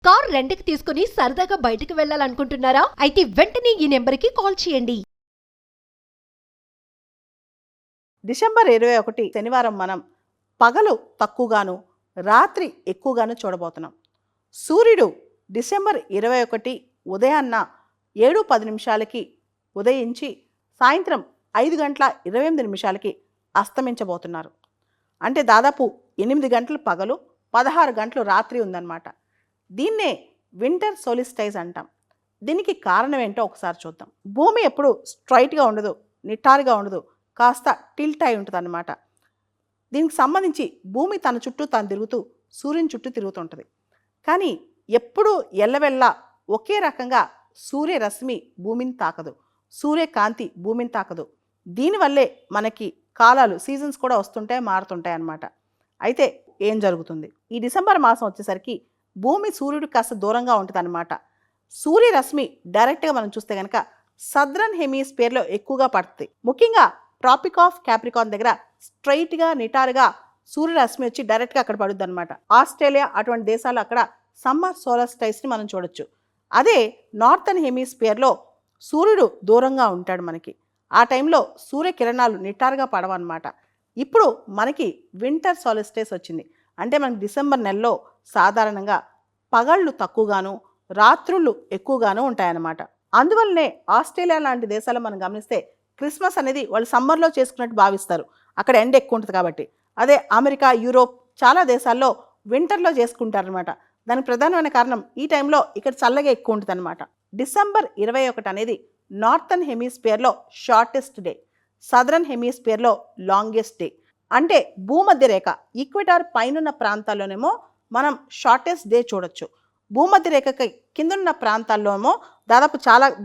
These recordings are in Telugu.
కార్ రెంట్‌కి తీసుకుని సరదాగా బయటికి వెళ్ళాలనుకుంటున్నారా? అయితే వెంటనే ఈ నెంబర్‌కి కాల్ చేయండి. డిసెంబర్ 21 శనివారం మనం పగలు తక్కువగాను రాత్రి ఎక్కువగాను చూడబోతున్నాం. సూర్యుడు డిసెంబర్ 21 ఉదయాన్న 7:10 ఉదయించి సాయంత్రం 5:28 అస్తమించబోతున్నారు. అంటే దాదాపు 8 గంటలు పగలు 16 గంటలు రాత్రి ఉందన్నమాట. దీన్నే వింటర్ సోలిస్టైజ్ అంటాం. దీనికి కారణం ఏంటో ఒకసారి చూద్దాం. భూమి ఎప్పుడు స్ట్రైట్గా ఉండదు, నిటారుగా ఉండదు, కాస్త టిల్ట్ అయి ఉంటుంది అన్నమాట. దీనికి సంబంధించి భూమి తన చుట్టూ తాను తిరుగుతూ సూర్యుని చుట్టూ తిరుగుతుంటుంది. కానీ ఎప్పుడూ ఎల్లవెల్లా ఒకే రకంగా సూర్యరశ్మి భూమిని తాకదు, సూర్యకాంతి భూమిని తాకదు. దీనివల్లే మనకి కాలాలు సీజన్స్ కూడా వస్తుంటాయి, మారుతుంటాయి అన్నమాట. అయితే ఏం జరుగుతుంది? ఈ డిసెంబర్ మాసం వచ్చేసరికి భూమి సూర్యుడు కాస్త దూరంగా ఉంటుంది అన్నమాట. సూర్యరశ్మి డైరెక్ట్గా మనం చూస్తే కనుక సదరన్ హెమిస్ఫియర్లో ఎక్కువగా పడుతుంది. ముఖ్యంగా ట్రాపిక్ ఆఫ్ క్యాప్రికాన్ దగ్గర స్ట్రైట్గా నిటారుగా సూర్యరశ్మి వచ్చి డైరెక్ట్గా అక్కడ పడుద్ది అనమాట. ఆస్ట్రేలియా అటువంటి దేశాలు అక్కడ సమ్మర్ సోలస్టైస్ని మనం చూడొచ్చు. అదే నార్థన్ హెమిస్ఫియర్లో సూర్యుడు దూరంగా ఉంటాడు మనకి. ఆ టైంలో సూర్యకిరణాలు నిటారుగా పడవన్నమాట. ఇప్పుడు మనకి వింటర్ సోలస్టైస్ వచ్చింది. అంటే మనకి డిసెంబర్ నెలలో సాధారణంగా పగళ్ళు తక్కువగాను రాత్రులు ఎక్కువగాను ఉంటాయన్నమాట. అందువల్లనే ఆస్ట్రేలియా లాంటి దేశాలు మనం గమనిస్తే క్రిస్మస్ అనేది వాళ్ళు సమ్మర్లో చేసుకున్నట్టు భావిస్తారు, అక్కడ ఎండ ఎక్కువ ఉంటుంది కాబట్టి. అదే అమెరికా, యూరోప్ చాలా దేశాల్లో వింటర్లో చేసుకుంటారనమాట. దానికి ప్రధానమైన కారణం ఈ టైంలో ఇక్కడ చల్లగా ఎక్కువ ఉంటుంది అనమాట. డిసెంబర్ 21 అనేది నార్థన్ హెమిస్ఫియర్లో షార్టెస్ట్ డే, సదరన్ హెమిస్ఫియర్లో లాంగెస్ట్ డే. అంటే భూమధ్య రేఖ ఈక్వెటార్ పైనున్న ప్రాంతాల్లోనేమో మనం షార్టెస్ట్ డే చూడొచ్చు. భూమధ్య రేఖకి కిందనున్న ప్రాంతాల్లోనేమో దాదాపు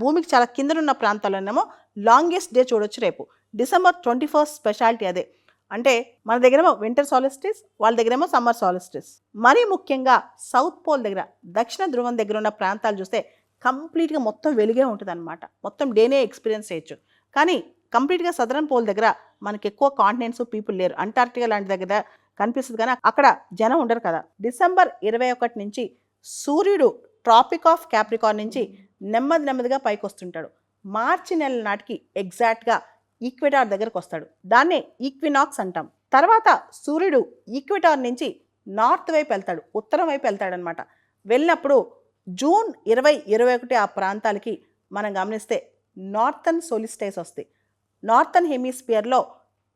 భూమికి చాలా కిందనున్న ప్రాంతాల్లోనేమో లాంగెస్ట్ డే చూడొచ్చు రేపు. డిసెంబర్ 21 స్పెషాలిటీ అదే. అంటే మన దగ్గరేమో వింటర్ సాలిస్టిస్, వాళ్ళ దగ్గరేమో సమ్మర్ సాలిస్టిస్. మరీ ముఖ్యంగా సౌత్ పోల్ దగ్గర, దక్షిణ ధ్రువం దగ్గర ఉన్న ప్రాంతాలు చూస్తే కంప్లీట్గా మొత్తం వెలుగే ఉంటుంది అనమాట. మొత్తం డేనే ఎక్స్పీరియన్స్ చేయొచ్చు. కానీ కంప్లీట్గా సదరన్ పోల్ దగ్గర మనకి ఎక్కువ కాంటినెంట్స్, పీపుల్ లేరు. అంటార్క్టికా లాంటి దగ్గర కనిపిస్తుంది కానీ అక్కడ జనం ఉండరు కదా. డిసెంబర్ 21 నుంచి సూర్యుడు ట్రాపిక్ ఆఫ్ క్యాప్రికాన్ నుంచి నెమ్మదిగా పైకి వస్తుంటాడు. మార్చి నెల నాటికి ఎగ్జాక్ట్గా ఈక్వెటార్ దగ్గరకు వస్తాడు. దాన్నే ఈక్వినాక్స్ అంటాం. తర్వాత సూర్యుడు ఈక్వెటార్ నుంచి నార్త్ వైపు వెళ్తాడు, ఉత్తరం వైపు వెళ్తాడనమాట. వెళ్ళినప్పుడు జూన్ 2021 ఆ ప్రాంతాలకి మనం గమనిస్తే నార్థన్ సోలిస్టైస్ వస్తాయి. నార్థన్ హెమిస్ఫియర్లో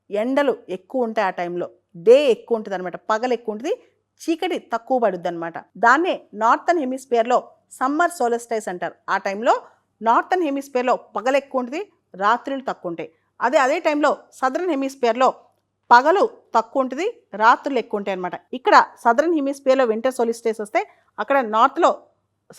ఎండలు ఎక్కువ ఉంటాయి, ఆ టైంలో డే ఎక్కువ ఉంటుంది అనమాట, పగలు ఎక్కువ ఉంటుంది, చీకటి తక్కువ పడుద్ది అనమాట. దాన్నే నార్థన్ హెమిస్ఫియర్లో సమ్మర్ సోలిస్టైస్ అంటారు. ఆ టైంలో నార్థన్ హెమిస్ఫియర్లో పగలు ఎక్కువ ఉంటుంది, రాత్రులు తక్కువ ఉంటాయి. అదే టైంలో సదరన్ హెమిస్ఫియర్లో పగలు తక్కువ ఉంటుంది, రాత్రులు ఎక్కువ ఉంటాయి అనమాట. ఇక్కడ సదరన్ హెమిస్ఫియర్లో వింటర్ సోలిస్టైస్ వస్తే అక్కడ నార్త్లో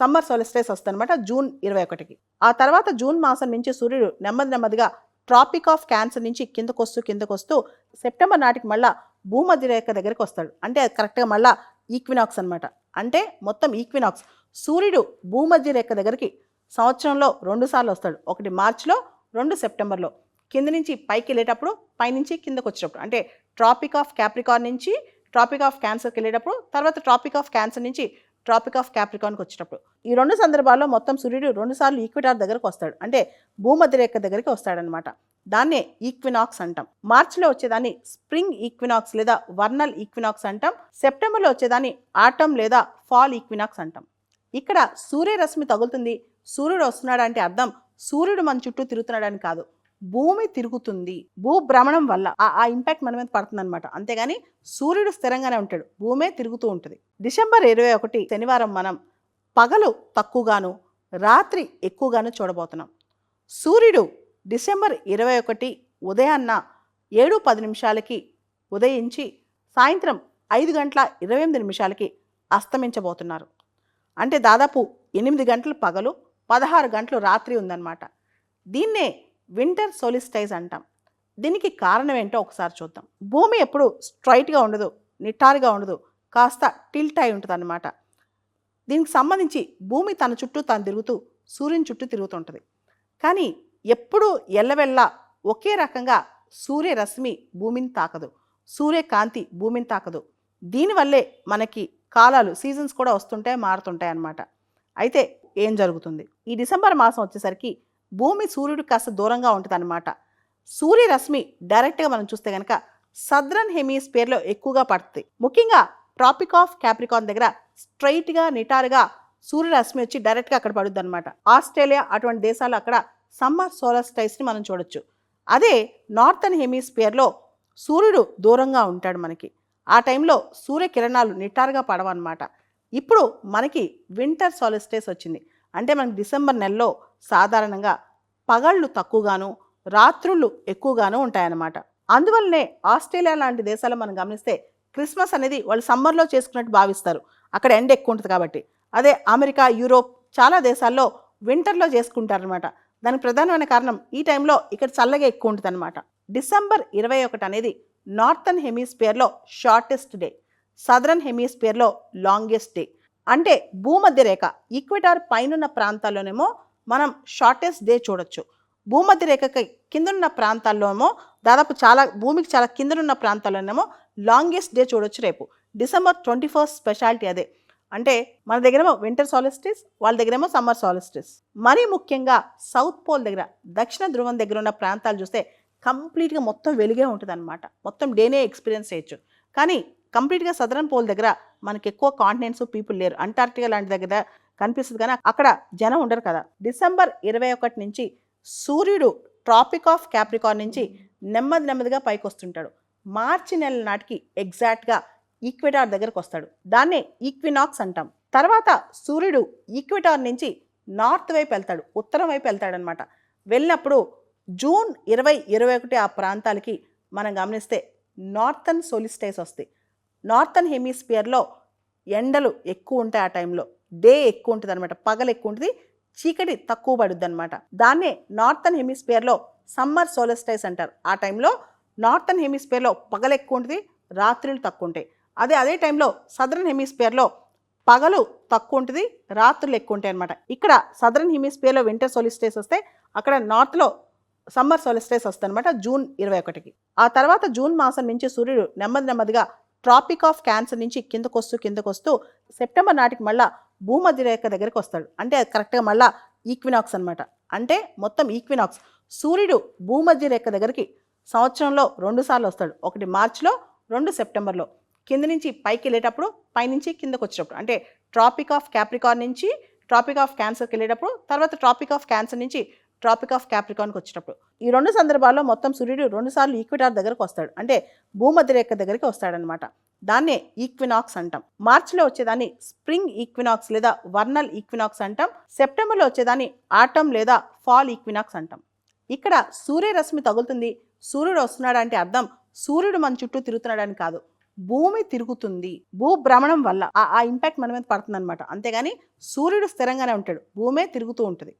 సమ్మర్ సోలిస్టైస్ వస్తుంది అనమాట జూన్ 21కి. ఆ తర్వాత జూన్ మాసం నుంచి సూర్యుడు నెమ్మదిగా ట్రాపిక్ ఆఫ్ క్యాన్సర్ నుంచి కిందకొస్తూ సెప్టెంబర్ నాటికి మళ్ళీ భూమధ్య రేఖ దగ్గరికి వస్తాడు. అంటే అది కరెక్ట్గా మళ్ళీ ఈక్వినాక్స్ అనమాట. అంటే మొత్తం ఈక్వినాక్స్ సూర్యుడు భూమధ్య రేఖ దగ్గరికి సంవత్సరంలో 2 సార్లు వస్తాడు. ఒకటి మార్చిలో, 2 సెప్టెంబర్లో. కింద నుంచి పైకి వెళ్ళేటప్పుడు, పైనుంచి కిందకు వచ్చేటప్పుడు. అంటే ట్రాపిక్ ఆఫ్ క్యాప్రికాన్ నుంచి ట్రాపిక్ ఆఫ్ క్యాన్సర్కి వెళ్ళేటప్పుడు, తర్వాత ట్రాపిక్ ఆఫ్ క్యాన్సర్ నుంచి ట్రాపిక్ ఆఫ్ క్యాప్రికాన్కి వచ్చేటప్పుడు. ఈ 2 సందర్భాల్లో మొత్తం సూర్యుడు 2 సార్లు ఈక్వెటార్ దగ్గరకు వస్తాడు. అంటే భూమధ్య రేఖ దగ్గరికి వస్తాడనమాట. దాన్నే ఈక్వినాక్స్ అంటాం. మార్చిలో వచ్చేదాన్ని స్ప్రింగ్ ఈక్వినాక్స్ లేదా వర్నల్ ఈక్వినాక్స్ అంటాం. సెప్టెంబర్లో వచ్చేదాన్ని ఆటమ్ లేదా ఫాల్ ఈక్వినాక్స్ అంటాం. ఇక్కడ సూర్యరశ్మి తగులుతుంది, సూర్యుడు వస్తున్నాడు అంటే అర్థం సూర్యుడు మన చుట్టూ తిరుగుతున్నాడని కాదు, భూమి తిరుగుతుంది. భూభ్రమణం వల్ల ఆ ఇంపాక్ట్ మన మీద పడుతుంది అనమాట. అంతేగాని సూర్యుడు స్థిరంగానే ఉంటాడు, భూమే తిరుగుతూ ఉంటుంది. డిసెంబర్ 21 శనివారం మనం పగలు తక్కువగాను రాత్రి ఎక్కువగాను చూడబోతున్నాం. సూర్యుడు డిసెంబర్ 21 ఉదయాన్న 7:10 ఉదయించి సాయంత్రం 5:28 అస్తమించబోతున్నారు. అంటే దాదాపు 8 గంటలు పగలు 16 గంటలు రాత్రి ఉందన్నమాట. దీన్నే వింటర్ సోలిస్టైజ్ అంటాం. దీనికి కారణం ఏంటో ఒకసారి చూద్దాం. భూమి ఎప్పుడు స్ట్రైట్గా ఉండదు, నిటారుగా ఉండదు, కాస్త టిల్ట్ అయి ఉంటుంది అన్నమాట. దీనికి సంబంధించి భూమి తన చుట్టూ తాను తిరుగుతూ సూర్యుని చుట్టూ తిరుగుతుంటుంది. కానీ ఎప్పుడూ ఎల్లవెల్లా ఒకే రకంగా సూర్యరశ్మి భూమిని తాకదు, సూర్యకాంతి భూమిని తాకదు. దీనివల్లే మనకి కాలాలు సీజన్స్ కూడా వస్తుంటాయి, మారుతుంటాయి అన్నమాట. అయితే ఏం జరుగుతుంది? ఈ డిసెంబర్ మాసం వచ్చేసరికి భూమి సూర్యుడికి కాస్త దూరంగా ఉంటుంది అనమాట. సూర్యరశ్మి డైరెక్ట్గా మనం చూస్తే కనుక సదరన్ హెమిస్ఫియర్లో ఎక్కువగా పడుతుంది. ముఖ్యంగా ట్రాపిక్ ఆఫ్ క్యాప్రికాన్ దగ్గర స్ట్రైట్గా నిటారుగా సూర్యరశ్మి వచ్చి డైరెక్ట్గా అక్కడ పడుద్ది అనమాట. ఆస్ట్రేలియా అటువంటి దేశాలు అక్కడ సమ్మర్ సోలస్టైస్ని మనం చూడొచ్చు. అదే నార్థన్ హెమిస్ఫియర్లో సూర్యుడు దూరంగా ఉంటాడు మనకి. ఆ టైంలో సూర్యకిరణాలు నిటారుగా పడవన్నమాట. ఇప్పుడు మనకి వింటర్ సోలస్టైస్ వచ్చింది. అంటే మనకి డిసెంబర్ నెలలో సాధారణంగా పగళ్ళు తక్కువగాను రాత్రుళ్ళు ఎక్కువగాను ఉంటాయన్నమాట. అందువల్లనే ఆస్ట్రేలియా లాంటి దేశాల్లో మనం గమనిస్తే క్రిస్మస్ అనేది వాళ్ళు సమ్మర్లో చేసుకున్నట్టు భావిస్తారు, అక్కడ ఎండ ఎక్కువ ఉంటుంది కాబట్టి. అదే అమెరికా, యూరోప్ చాలా దేశాల్లో వింటర్లో చేసుకుంటారనమాట. దానికి ప్రధానమైన కారణం ఈ టైంలో ఇక్కడ చల్లగా ఎక్కువ ఉంటుంది అనమాట. డిసెంబర్ 21 అనేది నార్థన్ హెమిస్ఫియర్లో షార్టెస్ట్ డే, సదరన్ హెమిస్ఫియర్లో లాంగెస్ట్ డే. అంటే భూమధ్య రేఖ ఈక్వెటార్ పైనున్న ప్రాంతాల్లోనేమో మనం షార్టెస్ట్ డే చూడొచ్చు. భూమధ్య రేఖకి కిందనున్న ప్రాంతాల్లోనేమో దాదాపు భూమికి చాలా కిందనున్న ప్రాంతాల్లోనేమో లాంగెస్ట్ డే చూడొచ్చు రేపు. డిసెంబర్ 21 స్పెషాలిటీ అదే. అంటే మన దగ్గరేమో వింటర్ సాలిస్టిస్, వాళ్ళ దగ్గరేమో సమ్మర్ సాలిస్టిస్. మరీ ముఖ్యంగా సౌత్ పోల్ దగ్గర, దక్షిణ ధ్రువం దగ్గర ఉన్న ప్రాంతాలు చూస్తే కంప్లీట్గా మొత్తం వెలుగే ఉంటుంది అనమాట. మొత్తం డేనే ఎక్స్పీరియన్స్ చేయొచ్చు. కానీ కంప్లీట్గా సదరన్ పోల్ దగ్గర మనకి ఎక్కువ కాంటినెంట్స్, పీపుల్ లేరు. అంటార్క్టికా లాంటి దగ్గర కనిపిస్తుంది కానీ అక్కడ జనం ఉండరు కదా. డిసెంబర్ 21 నుంచి సూర్యుడు ట్రాపిక్ ఆఫ్ క్యాప్రికాన్ నుంచి నెమ్మదిగా పైకి వస్తుంటాడు. మార్చి నెల నాటికి ఎగ్జాక్ట్గా ఈక్వెటార్ దగ్గరకు వస్తాడు. దాన్నే ఈక్వినాక్స్ అంటాం. తర్వాత సూర్యుడు ఈక్వెటార్ నుంచి నార్త్ వైపు వెళ్తాడు, ఉత్తరం వైపు వెళ్తాడు అనమాట. వెళ్ళినప్పుడు జూన్ 20-21 ఆ ప్రాంతాలకి మనం గమనిస్తే నార్థన్ సోలిస్టైస్ వస్తాయి. నార్థన్ హెమిస్ఫియర్లో ఎండలు ఎక్కువ ఉంటాయి. ఆ టైంలో డే ఎక్కువ ఉంటుంది అనమాట, పగలు ఎక్కువ ఉంటుంది, చీకటి తక్కువ పడుద్ది అనమాట. దాన్నే నార్థన్ హెమిస్ఫియర్లో సమ్మర్ సోలిస్టైస్ అంటారు. ఆ టైంలో నార్థన్ హెమిస్ఫియర్లో పగలు ఎక్కువ ఉంటుంది, రాత్రులు తక్కువ ఉంటాయి. అదే టైంలో సదరన్ హెమిస్ఫియర్లో పగలు తక్కువ ఉంటుంది, రాత్రులు ఎక్కువ ఉంటాయి అనమాట. ఇక్కడ సదరన్ హెమిస్ఫియర్లో వింటర్ సోలిస్టైస్ వస్తే అక్కడ నార్త్లో సమ్మర్ సోలిస్టైస్ వస్తుంది అనమాట జూన్ 21కి. ఆ తర్వాత జూన్ మాసం నుంచి సూర్యుడు నెమ్మదిగా ట్రాపిక్ ఆఫ్ క్యాన్సర్ నుంచి కిందకు వస్తూ సెప్టెంబర్ నాటికి మళ్ళీ భూమధ్య రేఖ దగ్గరికి వస్తాడు. అంటే అది కరెక్ట్గా మళ్ళీ ఈక్వినాక్స్ అనమాట. అంటే మొత్తం ఈక్వినాక్స్ సూర్యుడు భూమధ్య రేఖ దగ్గరికి సంవత్సరంలో 2 సార్లు వస్తాడు. ఒకటి మార్చిలో, 2 సెప్టెంబర్లో. కింద నుంచి పైకి వెళ్ళేటప్పుడు, పైనుంచి కిందకు వచ్చేటప్పుడు. అంటే ట్రాపిక్ ఆఫ్ క్యాప్రికాన్ నుంచి ట్రాపిక్ ఆఫ్ క్యాన్సర్కి వెళ్ళేటప్పుడు, తర్వాత ట్రాపిక్ ఆఫ్ క్యాన్సర్ నుంచి ట్రాపిక్ ఆఫ్ క్యాప్రికాన్కి వచ్చేటప్పుడు. ఈ 2 సందర్భాల్లో మొత్తం సూర్యుడు 2 సార్లు ఈక్విటార్ దగ్గరకు వస్తాడు. అంటే భూమధ్య రేఖ దగ్గరికి వస్తాడనమాట. దాన్నే ఈక్వినాక్స్ అంటాం. మార్చిలో వచ్చేదాన్ని స్ప్రింగ్ ఈక్వినాక్స్ లేదా వర్నల్ ఈక్వినాక్స్ అంటాం. సెప్టెంబర్లో వచ్చేదాన్ని ఆటమ్ లేదా ఫాల్ ఈక్వినాక్స్ అంటాం. ఇక్కడ సూర్యరశ్మి తగులుతుంది, సూర్యుడు వస్తున్నాడు అంటే అర్థం సూర్యుడు మన చుట్టూ తిరుగుతున్నాడని కాదు, భూమి తిరుగుతుంది. భూభ్రమణం వల్ల ఆ ఇంపాక్ట్ మన మీద పడుతుంది అనమాట. అంతేగాని సూర్యుడు స్థిరంగానే ఉంటాడు, భూమే తిరుగుతూ ఉంటుంది.